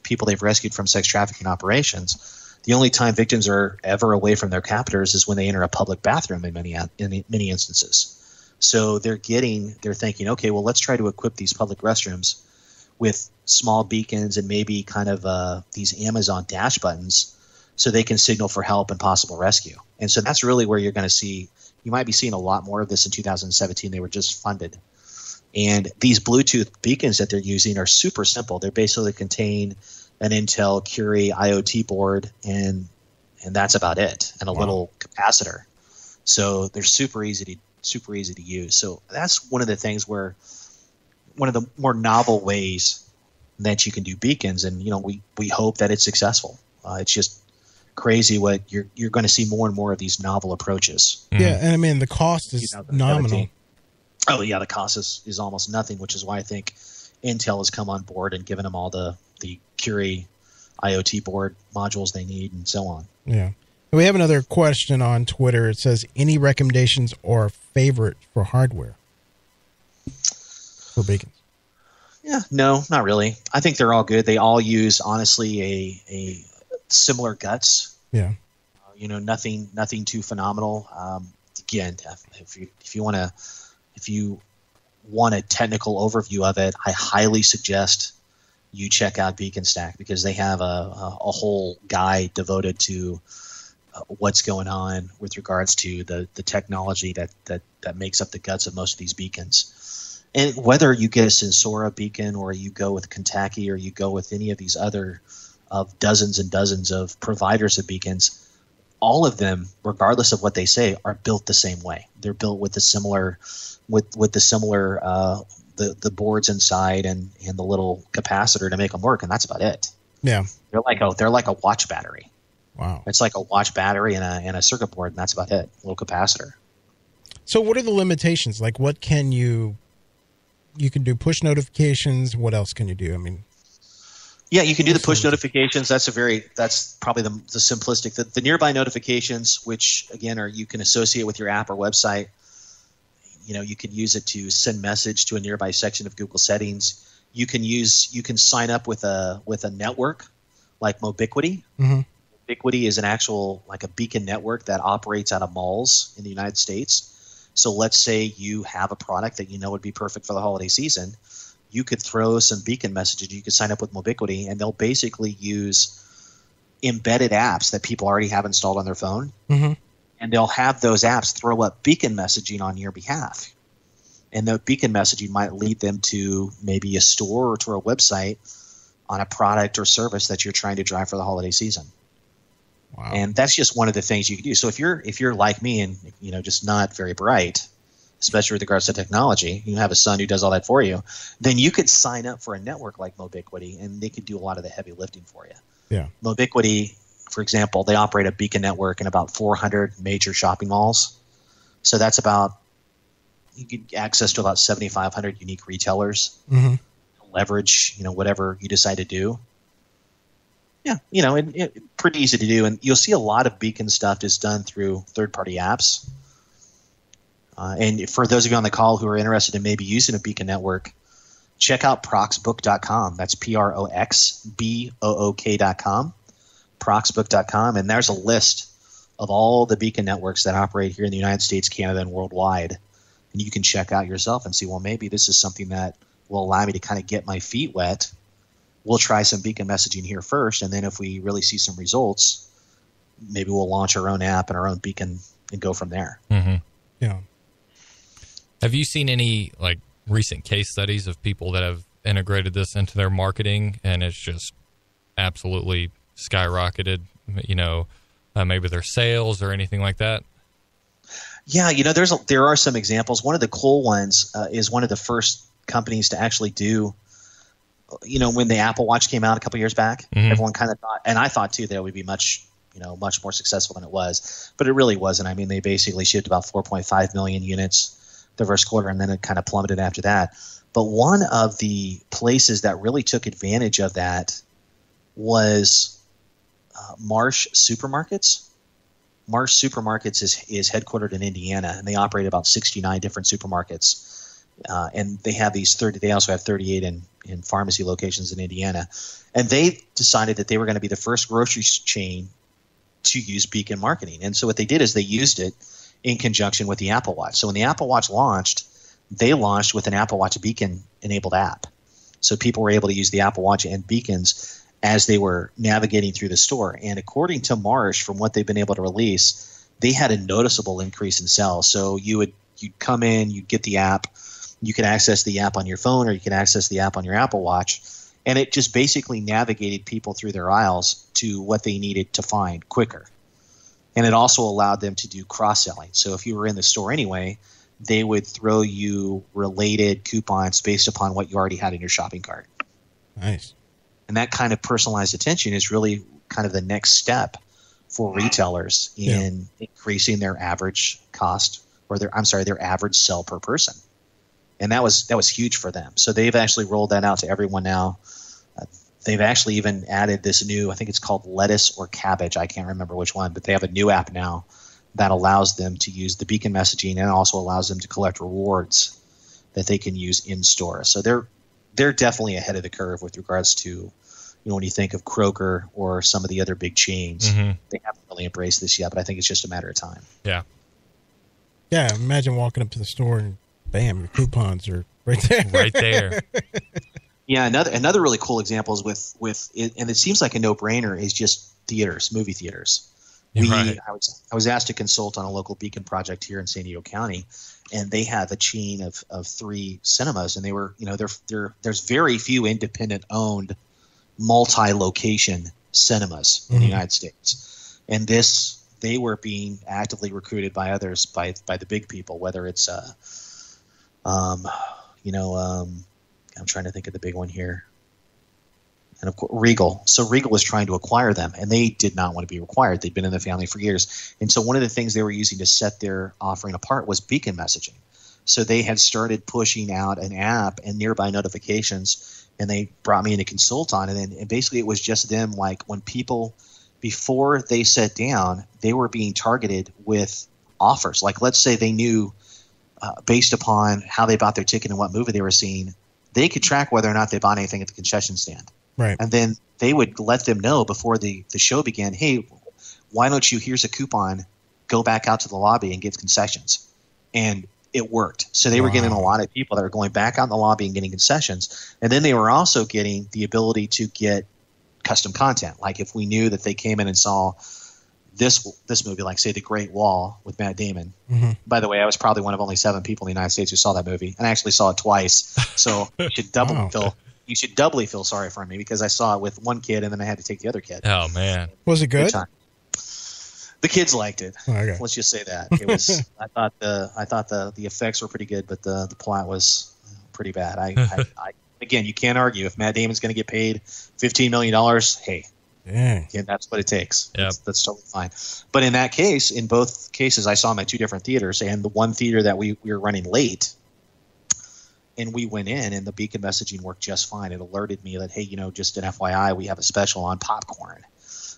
people they've rescued from sex trafficking operations, the only time victims are ever away from their captors is when they enter a public bathroom in many instances. So they're thinking, okay, well, let's try to equip these public restrooms with small beacons and maybe kind of these Amazon dash buttons so they can signal for help and possible rescue. And so that's really where you're going to see – you might be seeing a lot more of this in 2017. They were just funded. And these Bluetooth beacons that they're using are super simple. They basically contain an Intel Curie IoT board, and that's about it, and a little capacitor. So they're super easy to use. So that's one of the things where more novel ways that you can do beacons, and we hope that it's successful. It's just crazy what you're going to see more and more of these novel approaches. Yeah, and I mean the cost is nominal. Oh yeah, the cost is almost nothing, which is why I think Intel has come on board and given them all the Curie IoT board modules they need and so on. Yeah. We have another question on Twitter. It says, any recommendations or favorite for hardware for beacons? Yeah, no, not really. I think they're all good. They all use, honestly, a similar guts. Yeah. Nothing too phenomenal. Again, if you want a technical overview of it, I highly suggest you check out Beacon Stack, because they have a whole guide devoted to what's going on with regards to the technology that makes up the guts of most of these beacons. And whether you get a Sensora beacon, or you go with Kentucky, or you go with any of these other of dozens and dozens of providers of beacons, all of them, regardless of what they say, are built the same way. They're built with the similar the boards inside and the little capacitor to make them work, and that's about it. Yeah, they're like a watch battery. Wow, it's like a watch battery and a circuit board, and that's about it. A little capacitor. So, what are the limitations? Like, what can you can do push notifications? What else can you do? I mean, yeah, you can do the push notifications. That's probably the simplistic. The nearby notifications, which again you can associate with your app or website. You can use it to send message to a nearby section of Google settings. You can sign up with a network like Mobiquity. Mm-hmm. Mobiquity is an actual, like, a beacon network that operates out of malls in the United States. So let's say you have a product that would be perfect for the holiday season. You could throw some beacon messages. You could sign up with Mobiquity, and they'll basically use embedded apps that people already have installed on their phone. Mm-hmm. And they'll have those apps throw up beacon messaging on your behalf. And the beacon messaging might lead them to maybe a store or to a website on a product or service that you're trying to drive for the holiday season. Wow. And that's just one of the things you can do. So if you're like me and just not very bright, especially with regards to technology, you have a son who does all that for you, then you could sign up for a network like Mobiquity, and they could do a lot of the heavy lifting for you. Yeah. Mobiquity, for example, they operate a beacon network in about 400 major shopping malls. So that's you get access to about 7,500 unique retailers. Mm-hmm. Leverage, whatever you decide to do. Yeah, pretty easy to do. And you'll see a lot of beacon stuff is done through third-party apps. And for those of you on the call who are interested in maybe using a beacon network, check out proxbook.com. That's proxbook.com. proxbook.com, and there's a list of all the beacon networks that operate here in the United States, Canada, and worldwide. And you can check out yourself and see, well, maybe this is something that will allow me to kind of get my feet wet. We'll try some beacon messaging here first, and then if we really see some results, maybe we'll launch our own app and our own beacon and go from there. Mm-hmm. Yeah. Have you seen any recent case studies of people that have integrated this into their marketing and it's just absolutely skyrocketed, maybe their sales or anything like that? Yeah, there are some examples. One of the cool ones is one of the first companies to actually do, when the Apple Watch came out a couple years back, mm-hmm. Everyone kind of thought, and I thought too, that it would be much more successful than it was, but it really wasn't. I mean, they basically shipped about 4.5 million units the first quarter, and then it kind of plummeted after that. But one of the places that really took advantage of that was Marsh Supermarkets. Marsh Supermarkets is headquartered in Indiana, and they operate about 69 different supermarkets. And they have they also have 38 in pharmacy locations in Indiana. And they decided that they were going to be the first grocery chain to use beacon marketing. And so what they did is they used it in conjunction with the Apple Watch. So when the Apple Watch launched, they launched with an Apple Watch beacon-enabled app. So people were able to use the Apple Watch and beacons as they were navigating through the store. And according to Marsh, from what they've been able to release, they had a noticeable increase in sales. So you'd come in, you'd get the app, you could access the app on your phone, or you could access the app on your Apple Watch, and it just basically navigated people through their aisles to what they needed to find quicker. And it also allowed them to do cross-selling. So if you were in the store anyway, they would throw you related coupons based upon what you already had in your shopping cart. Nice. And that kind of personalized attention is really kind of the next step for retailers in increasing their average cost, or their average sell per person. And that was huge for them. So they've actually rolled that out to everyone now. They've actually even added this new, I think it's called lettuce or cabbage. I can't remember which one, but they have a new app now that allows them to use the beacon messaging and also allows them to collect rewards that they can use in store. So they're definitely ahead of the curve with regards to, when you think of Kroger or some of the other big chains. They haven't really embraced this yet, but I think it's just a matter of time. Yeah. Yeah, imagine walking up to the store and bam, your coupons are right there. Right there. Yeah, another really cool example is with it, and it seems like a no-brainer, is just theaters, movie theaters. Right. I was asked to consult on a local beacon project here in San Diego County, and they have a chain of 3 cinemas, and they were, there's very few independent-owned multi-location cinemas in the United States, and they were being actively recruited by others, by the big people, whether it's I'm trying to think of the big one here. And of course, Regal. So Regal was trying to acquire them, and they did not want to be required. They'd been in the family for years. And so one of the things they were using to set their offering apart was beacon messaging. So they had started pushing out an app and nearby notifications, and they brought me in to consult on it. And basically it was just them, like when people, before they sat down, they were being targeted with offers. Like let's say they knew based upon how they bought their ticket and what movie they were seeing, they could track whether or not they bought anything at the concession stand. Right. And then they would let them know before the show began, hey, why don't you, here's a coupon, go back out to the lobby and get concessions. And it worked. So they were getting a lot of people that were going back out in the lobby and getting concessions. And then they were also getting the ability to get custom content. Like if we knew that they came in and saw this movie, like say The Great Wall with Matt Damon. By the way, I was probably one of only 7 people in the United States who saw that movie, and I actually saw it twice. So you should doubly feel sorry for me, because I saw it with one kid and then I had to take the other kid. Oh man, was it good? The kids liked it. Okay. Let's just say that it was. I thought the effects were pretty good, but the plot was pretty bad. I again, you can't argue if Matt Damon's going to get paid $15 million. Hey. Dang. Yeah, that's what it takes. Yep. That's totally fine. But in that case, in both cases, I saw them at 2 different theaters, and the one theater that we were running late, and we went in, and the beacon messaging worked just fine. It alerted me that, hey, just an FYI, we have a special on popcorn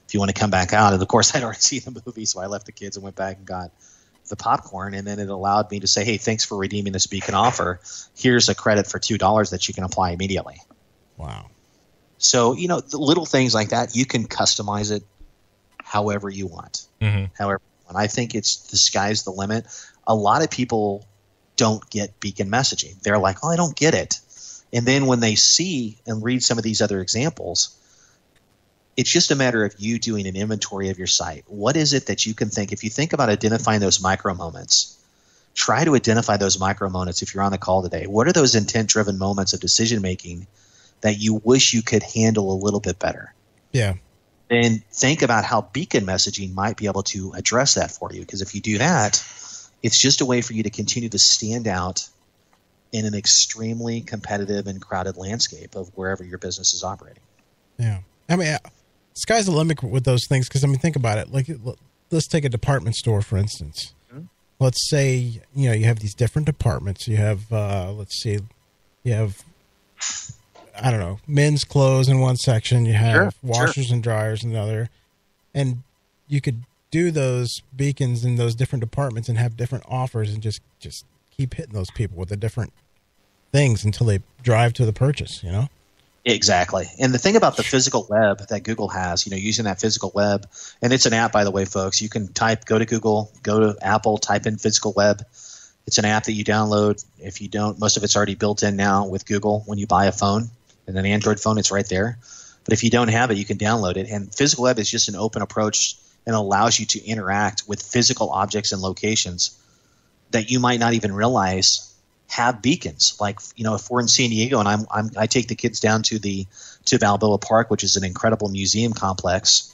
if you want to come back out. And of course, I'd already seen the movie, so I left the kids and went back and got the popcorn, and then it allowed me to say, hey, thanks for redeeming this beacon offer. Here's a credit for $2 that you can apply immediately. Wow. So, the little things like that, you can customize it however you want. However, and I think it's the sky's the limit. A lot of people don't get beacon messaging. They're like, oh, I don't get it. And then when they see and read some of these other examples, it's just a matter of you doing an inventory of your site. What is it that you can think? If you think about identifying those micro moments, try to identify those micro moments if you're on the call today. What are those intent-driven moments of decision-making that you wish you could handle a little bit better? Yeah. Then think about how beacon messaging might be able to address that for you. Because if you do that, it's just a way for you to continue to stand out in an extremely competitive and crowded landscape of wherever your business is operating. Yeah. I mean, sky's the limit with those things. Because, think about it. Like, let's take a department store, for instance. Let's say, you have these different departments. You have, I don't know, men's clothes in one section. You have washers and dryers in another. And you could do those beacons in those different departments and have different offers and just keep hitting those people with the different things until they drive to the purchase, Exactly. And the thing about the physical web that Google has, using that physical web, and it's an app, by the way, folks. You can go to Google, go to Apple, type in physical web. It's an app that you download. If you don't, most of it's already built in now with Google when you buy a phone. And an Android phone, it's right there. But if you don't have it, you can download it. And physical web is just an open approach and allows you to interact with physical objects and locations that you might not even realize have beacons. Like, if we're in San Diego and I take the kids down to Balboa Park, which is an incredible museum complex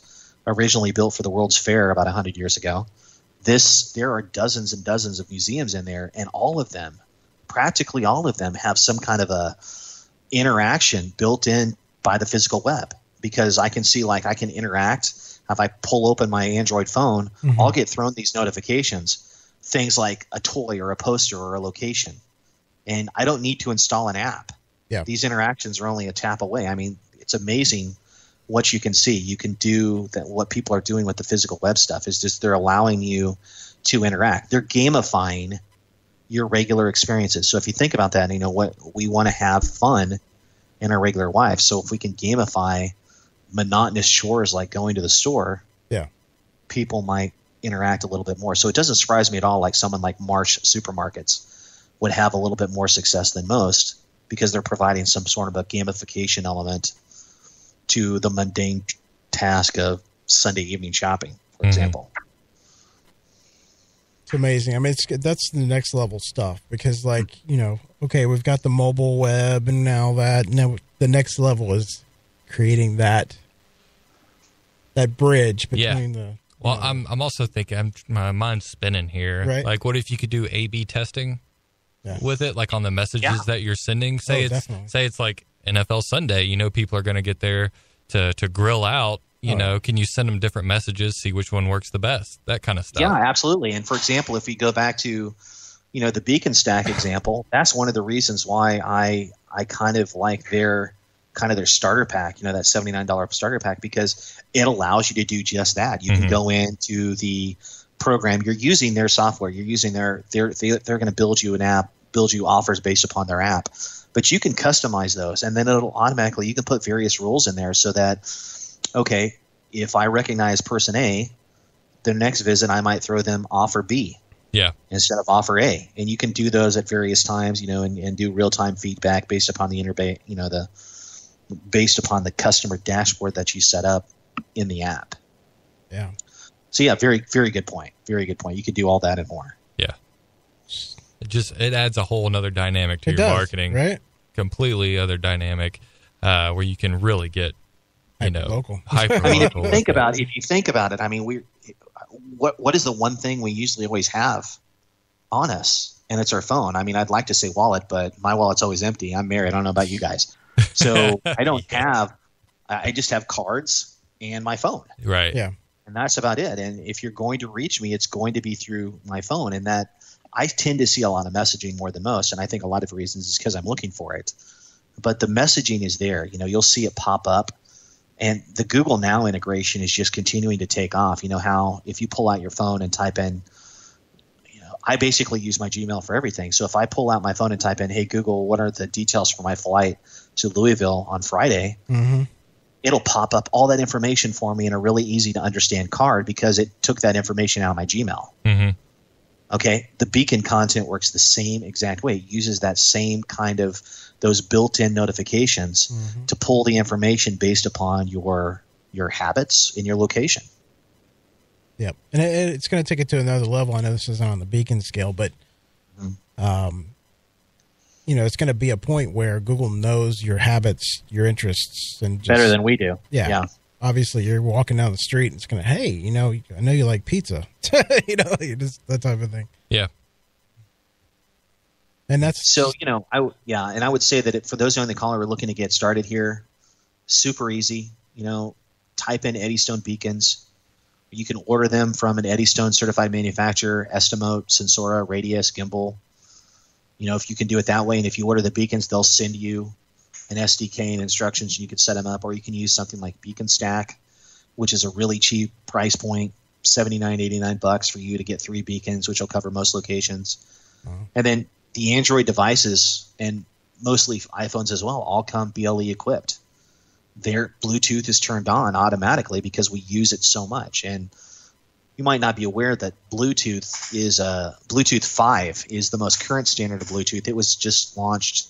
originally built for the World's Fair about 100 years ago. There are dozens and dozens of museums in there, and practically all of them have some kind of a interaction built in by the physical web, because I can see, like, I can interact. If I pull open my Android phone, I'll get thrown these notifications, things like a toy or a poster or a location. And I don't need to install an app. Yeah. These interactions are only a tap away. I mean, it's amazing what you can see. You can do that. What people are doing with the physical web stuff is just they're allowing you to interact. They're gamifying your regular experiences. So if you think about that, you know what, we want to have fun in our regular life. So if we can gamify monotonous chores like going to the store, people might interact a little bit more. So it doesn't surprise me at all like someone like Marsh Supermarkets would have a little bit more success than most, because they're providing some sort of a gamification element to the mundane task of Sunday evening shopping, for example. It's amazing. I mean, that's the next level stuff, because, like, you know, okay, we've got the mobile web and now that. Now the next level is creating that bridge between the. Well, I'm also thinking, my mind's spinning here. Right. Like, what if you could do A/B testing with it, like on the messages that you're sending? Say it's like NFL Sunday. You know, people are going to get there to grill out. You know, can you send them different messages, see which one works the best? That kind of stuff. Yeah, absolutely. And for example, if we go back to, you know, the Beacon Stack example, that's one of the reasons why I kind of like their starter pack, you know, that $79 starter pack, because it allows you to do just that. You can go into the program, you're using their software, you're using they're going to build you an app, build you offers based upon their app, but you can customize those, and then it'll automatically, you can put various rules in there so that, okay, if I recognize person A, the next visit I might throw them offer B. Yeah. Instead of offer A. And you can do those at various times, you know, and do real-time feedback based upon the based upon the customer dashboard that you set up in the app. Yeah. So yeah, very, very good point. Very good point. You could do all that and more. Yeah. It adds a whole another dynamic to your marketing. Right. Completely other dynamic, where you can really get, hyperlocal. Hyperlocal. I mean, if you think about it, I mean, what is the one thing we usually always have on us? And it's our phone. I mean, I'd like to say wallet, but my wallet's always empty. I'm married. I don't know about you guys. So I don't have – I just have cards and my phone. Right. Yeah. And that's about it. And if you're going to reach me, it's going to be through my phone. And that I tend to see a lot of messaging more than most. And I think a lot of reasons is because I'm looking for it. But the messaging is there. You know, you'll see it pop up. And the Google Now integration is just continuing to take off. You know how if you pull out your phone and type in – I basically use my Gmail for everything. So if I pull out my phone and type in, hey, Google, what are the details for my flight to Louisville on Friday? It'll pop up all that information for me in a really easy to understand card because it took that information out of my Gmail. Okay. The Beacon content works the same exact way. It uses that same kind of those built-in notifications to pull the information based upon your habits and your location. Yep. And it's going to take it to another level. I know this isn't on the Beacon scale, but, it's going to be a point where Google knows your habits, your interests, and just, better than we do. Yeah. Obviously, you're walking down the street and it's going to, hey, I know you like pizza, just that type of thing. Yeah. And that's so, and I would say that for those on the call who are looking to get started here, super easy. Type in Eddystone beacons. You can order them from an Eddystone certified manufacturer, Estimote, Sensora, Radius, Gimbal. If you can do it that way, and if you order the beacons, they'll send you an SDK and instructions, and you can set them up, or you can use something like Beacon Stack, which is a really cheap price point, $79, $89 for you to get 3 beacons, which will cover most locations. And then the Android devices, and mostly iPhones as well, all come BLE equipped. Their Bluetooth is turned on automatically because we use it so much. And you might not be aware that Bluetooth 5 is the most current standard of Bluetooth. It was just launched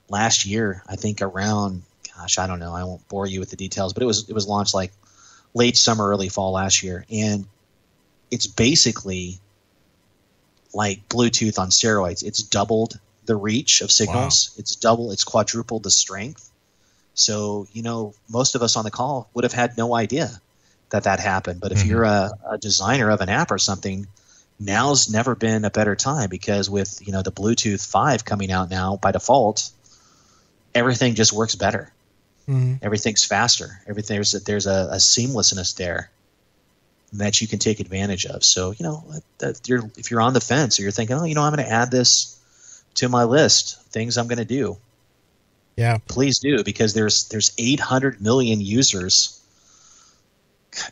last year, I think around, I don't know, I won't bore you with the details, but it was launched like late summer, early fall last year. And it's basically like Bluetooth on steroids. It's doubled the reach of signals. Wow. It's quadrupled the strength. So, most of us on the call would have had no idea that happened. But if you're a designer of an app or something, now's never been a better time, because with the Bluetooth 5 coming out now by default, everything just works better. Everything's faster. Everything there's a seamlessness there that you can take advantage of. So if you're on the fence or you're thinking, I'm going to add this to my list, things I'm going to do. Yeah, please do, because there's 800 million users.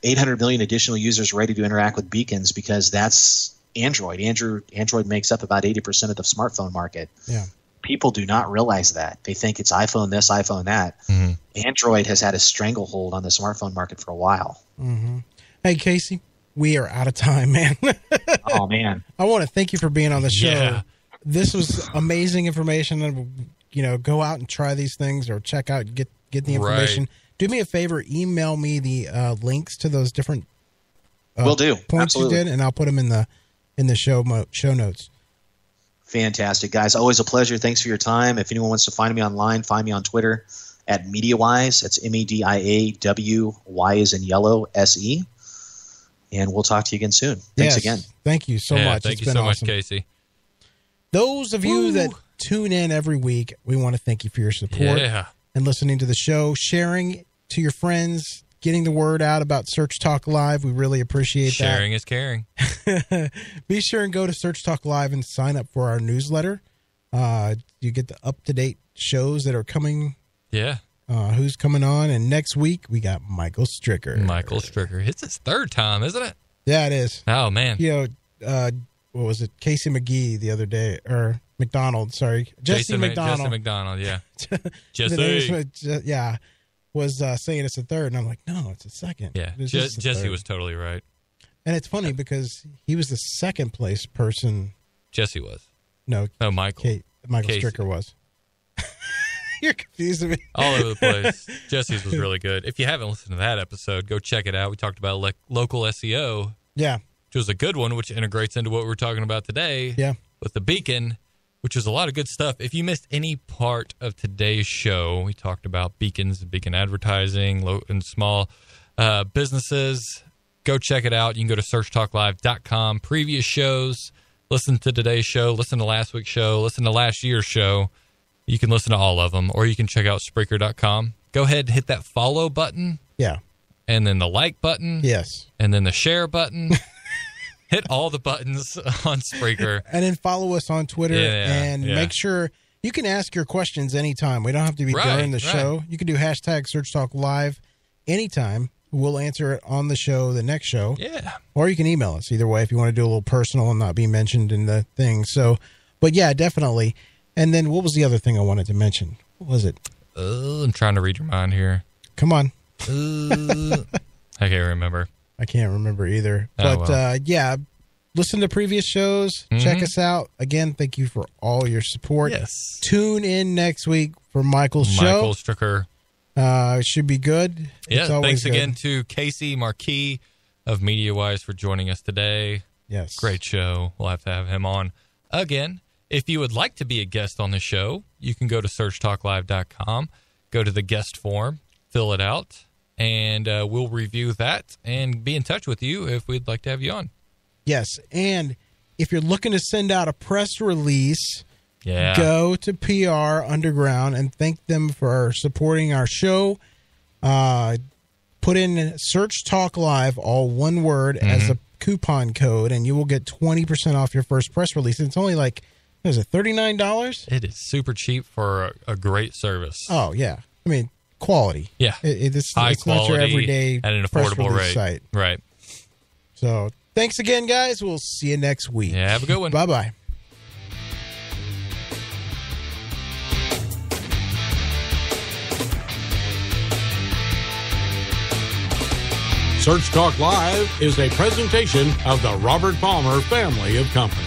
800 million additional users ready to interact with beacons, because that's Android. Android makes up about 80% of the smartphone market. Yeah. People do not realize that. They think it's iPhone this, iPhone that. Android has had a stranglehold on the smartphone market for a while. Hey, Casey, we are out of time, man. Oh, man. I want to thank you for being on the show. Yeah. This was amazing information. And, go out and try these things, or check out, get the information. Right. Do me a favor, email me the links to those different Will do. points Absolutely. you did, and I'll put them in the show notes. Fantastic, guys. Always a pleasure. Thanks for your time. If anyone wants to find me online, find me on Twitter at MediaWyse. That's MEDIAW, Y as in yellow, SE. And we'll talk to you again soon. Thanks again. Thank you so much. Thank It's you been so awesome. much, Casey. Those of you that tune in every week, we want to thank you for your support and listening to the show, sharing to your friends, getting the word out about Search Talk Live. We really appreciate Sharing is caring. that. Be sure and go to Search Talk Live and sign up for our newsletter. You get the up-to-date shows that are coming. Yeah. Who's coming on. And next week, we got Michael Stricker. Michael Stricker. It's his third time, isn't it? Yeah, it is. Oh, man. What was it? Casey McGee the other day, or McDonald, sorry. Jesse McDonald. Jesse McDonald, yeah. Yeah. Was saying it's a third, and I'm like, no, it's a second. Yeah, Jesse was totally right. And it's funny because he was the second place person. Jesse was. No, Michael. Michael Casey. Stricker was. You're confusing me. All over the place. Jesse's was really good. If you haven't listened to that episode, go check it out. We talked about local SEO. Yeah. Which was a good one, which integrates into what we're talking about today. Yeah. With the beacon, which was a lot of good stuff. If you missed any part of today's show, we talked about beacons, beacon advertising, low and small businesses. Go check it out. You can go to searchtalklive.com. Previous shows, listen to today's show, listen to last week's show, listen to last year's show. You can listen to all of them, or you can check out Spreaker.com. Go ahead and hit that follow button. Yeah. And then the like button. Yes. And then the share button. Hit all the buttons on Spreaker. And then follow us on Twitter and make sure you can ask your questions anytime. We don't have to be during the show. You can do hashtag Search Talk Live anytime. We'll answer it on the show, the next show. Yeah. Or you can email us either way if you want to do a little personal and not be mentioned in the thing. So, but yeah, definitely. And then what was the other thing I wanted to mention? What was it? I'm trying to read your mind here. Come on. I can't remember. I can't remember either. But yeah, listen to previous shows. Check us out. Again, thank you for all your support. Yes. Tune in next week for Michael's show. Michael Stricker. It should be good. Yeah, thanks again to Casey Markee of MediaWyse for joining us today. Yes. Great show. We'll have to have him on again. If you would like to be a guest on the show, you can go to searchtalklive.com, go to the guest form, fill it out, and we'll review that and be in touch with you if we'd like to have you on. Yes, and if you're looking to send out a press release, go to PR Underground and thank them for supporting our show. Put in Search Talk Live, all one word, as a coupon code, and you will get 20% off your first press release. It's only like, what is it, $39? It is super cheap for a great service. Oh, yeah. I mean, quality. Yeah. It's high it's quality not your everyday at an press affordable release rate. site. Right. So thanks again, guys. We'll see you next week. Yeah, have a good one. Bye-bye. Search Talk Live is a presentation of the Robert Palmer family of companies.